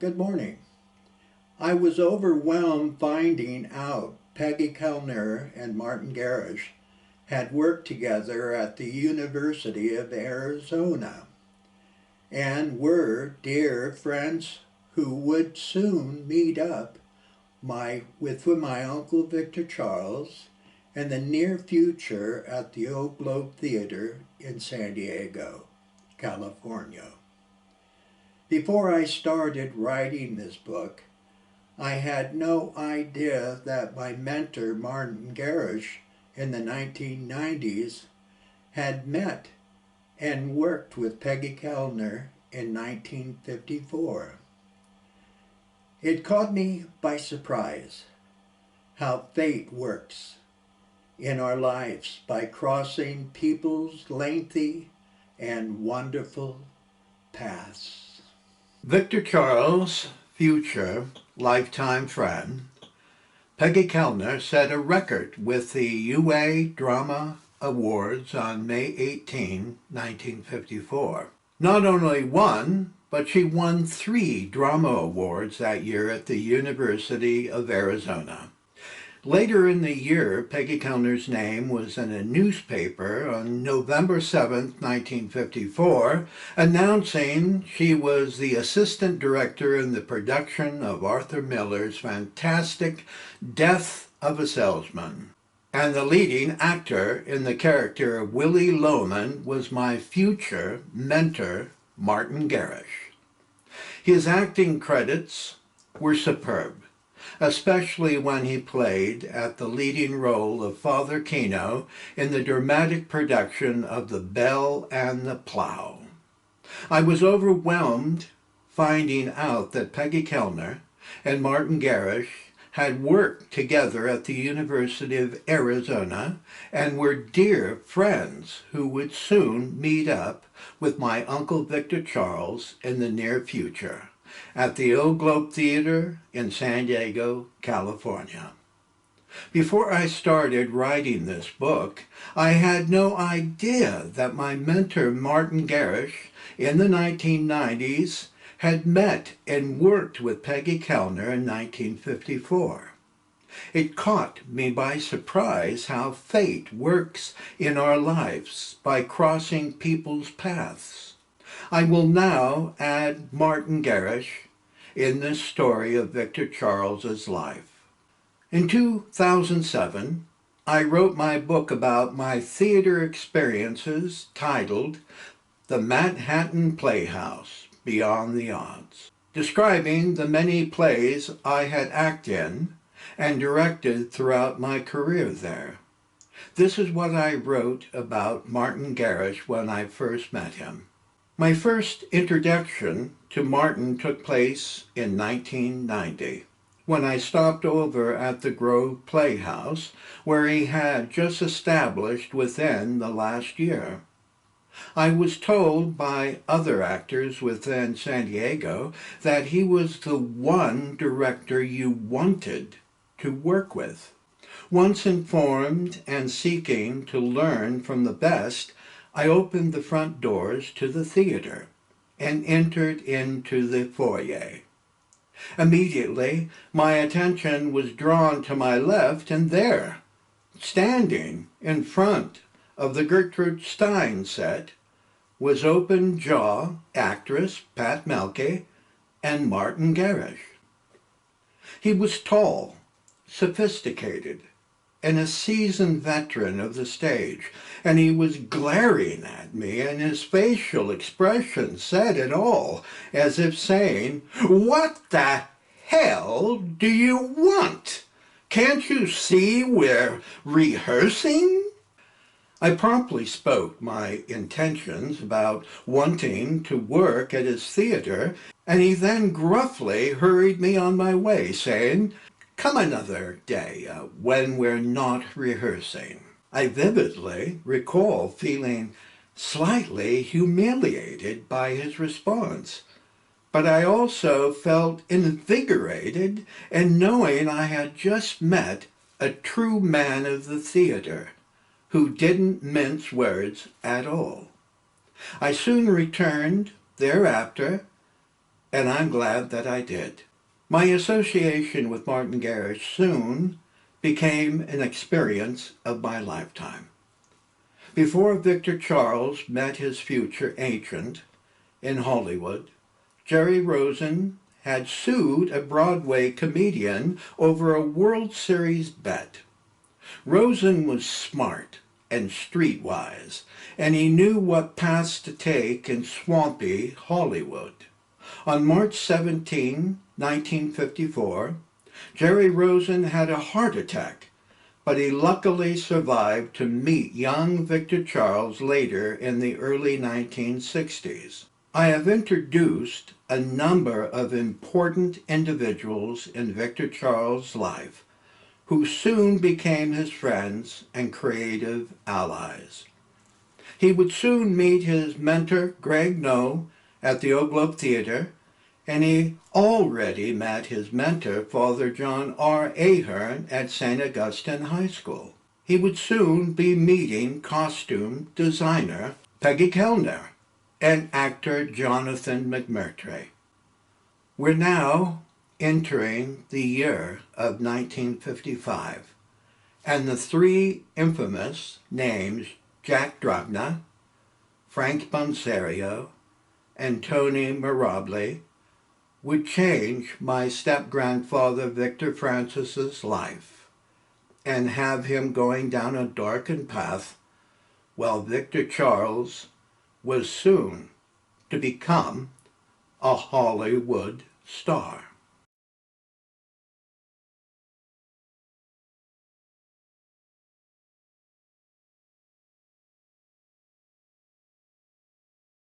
Good morning. I was overwhelmed finding out Peggy Kellner and Martin Gerrish had worked together at the University of Arizona and were dear friends who would soon meet up with my Uncle Victor Charles in the near future at the Old Globe Theater in San Diego, California. Before I started writing this book, I had no idea that my mentor, Martin Gerrish, in the 1990s, had met and worked with Peggy Kellner in 1954. It caught me by surprise how fate works in our lives by crossing people's lengthy and wonderful paths. Victor Charles' future lifetime friend, Peggy Kellner, set a record with the UA Drama Awards on May 18, 1954. Not only one, but she won 3 drama awards that year at the University of Arizona. Later in the year, Peggy Kellner's name was in a newspaper on November 7, 1954, announcing she was the assistant director in the production of Arthur Miller's fantastic Death of a Salesman. And the leading actor in the character of Willy Loman was my future mentor, Martin Gerrish. His acting credits were superb, especially when he played at the leading role of Father Kino in the dramatic production of The Bell and the Plow. I was overwhelmed finding out that Peggy Kellner and Martin Gerrish had worked together at the University of Arizona and were dear friends who would soon meet up with my Uncle Victor Charles in the near future at the Old Globe Theater in San Diego, California. Before I started writing this book, I had no idea that my mentor Martin Gerrish in the 1990s had met and worked with Peggy Kellner in 1954. It caught me by surprise how fate works in our lives by crossing people's paths. I will now add Martin Gerrish in this story of Victor Charles's life. In 2007, I wrote my book about my theater experiences titled The Manhattan Playhouse, Beyond the Odds, describing the many plays I had acted in and directed throughout my career there. This is what I wrote about Martin Gerrish when I first met him. My first introduction to Martin took place in 1990, when I stopped over at the Grove Playhouse, where he had just established within the last year. I was told by other actors within San Diego that he was the one director you wanted to work with. Once informed and seeking to learn from the best, I opened the front doors to the theater and entered into the foyer. Immediately, my attention was drawn to my left, and there, standing in front of the Gertrude Stein set, was open-jaw actress Pat Melke and Martin Gerrish. He was tall, sophisticated, and a seasoned veteran of the stage, and he was glaring at me, and his facial expression said it all, as if saying, "What the hell do you want? Can't you see we're rehearsing?" I promptly spoke my intentions about wanting to work at his theater, and he then gruffly hurried me on my way, saying, "Come another day when we're not rehearsing." I vividly recall feeling slightly humiliated by his response, but I also felt invigorated in knowing I had just met a true man of the theater who didn't mince words at all. I soon returned thereafter and I'm glad that I did. My association with Martin Gerrish soon became an experience of my lifetime. Before Victor Charles met his future agent in Hollywood, Jerry Rosen had sued a Broadway comedian over a World Series bet. Rosen was smart and streetwise, and he knew what paths to take in swampy Hollywood. On March 17, 1954, Jerry Rosen had a heart attack, but he luckily survived to meet young Victor Charles later in the early 1960s. I have introduced a number of important individuals in Victor Charles' life who soon became his friends and creative allies. He would soon meet his mentor, Greg No, at the Oak Globe Theater, and he already met his mentor, Father John R. Ahern, at St. Augustine High School. He would soon be meeting costume designer Peggy Kellner and actor Jonathan McMurtry. We're now entering the year of 1955, and the three infamous names Jack Dragna, Frank Bonserio, and Tony Mirabile would change my step-grandfather Victor Francis's life and have him going down a darkened path while Victor Charles was soon to become a Hollywood star.